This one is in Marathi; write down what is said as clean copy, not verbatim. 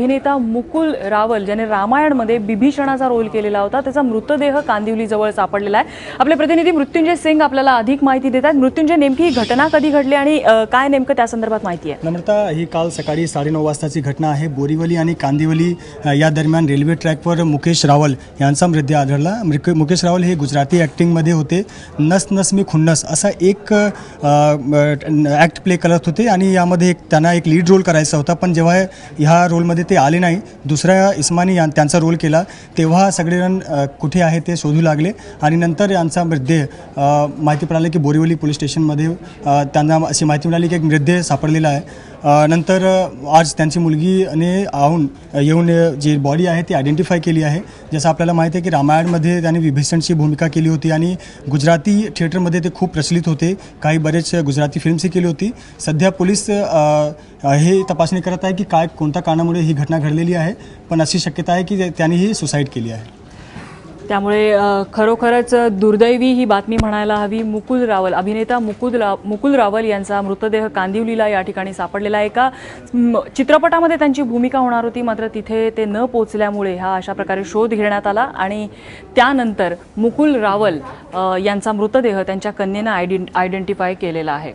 अभिनेता मुकुल रावल ज्याने रामायणमध्ये बिभीषणाचा रोल केलेला होता त्याचा मृतदेह कांदिवली जवळ सापडलेला आहे। आपले प्रतिनिधी मृत्युंजय सिंग आपल्याला अधिक माहिती देतात। मृत्युंजय, नेमकी ही घटना कधी घडली आणि काय नेमकं त्या संदर्भात माहिती आहे? नम्रता, ही काल सकाळी 9:30 वाजताची घटना आहे। बोरीवली आणि कांदिवली या दरम्यान रेल्वे ट्रॅकवर मुकेश रावल यांचा मृतदेह आढळला। मुकेश रावल हे गुजराती ॲक्टिंगमध्ये होते। नस नस मी खुन्नस असा एक ॲक्ट प्ले करत होते आणि यामध्ये त्यांना एक लीड रोल करायचा होता, पण जेव्हा ह्या रोलमध्ये ते आले नाही, दुसऱ्या इस्मानी त्यांचा रोल केला, तेव्हा सगळेजण कुठे आहे ते शोधू लागले आणि नंतर यांचा मृतदेह माहिती मिळाली की बोरीवली पोलीस स्टेशनमध्ये त्यांना अशी माहिती मिळाली की एक मृतदेह सापडलेला आहे। नंतर आज त्यांची मुलगीने येऊन जी बॉडी आहे ती आयडेंटिफाय केली आहे। जसं आपल्याला माहिती आहे की रामायणमध्ये त्यांनी विभीषणची भूमिका केली होती आणि गुजराती थिएटरमध्ये ते खूप प्रचलित होते। काही बरेच गुजराती फिल्म्सही केली होती। सध्या पोलीस हे तपासणी करत आहे की कोणत्या कारणामुळे ही घटना घडलेली आहे, पण अशी शक्यता आहे की त्यांनी ही सुसाईड केली आहे। त्यामुळे खरोखरच दुर्दैवी ही बातमी म्हणायला हवी। मुकुल रावल, अभिनेता मुकुल रावल यांचा मृतदेह कांदिवलीला या ठिकाणी सापडलेला आहे। एका चित्रपटामध्ये त्यांची भूमिका होणार होती, मात्र तिथे ते न पोचल्यामुळे हा अशा प्रकारे शोध घेण्यात आला आणि त्यानंतर मुकुल रावल यांचा मृतदेह त्यांच्या कन्येनं आयडेंटिफाय केलेला आहे।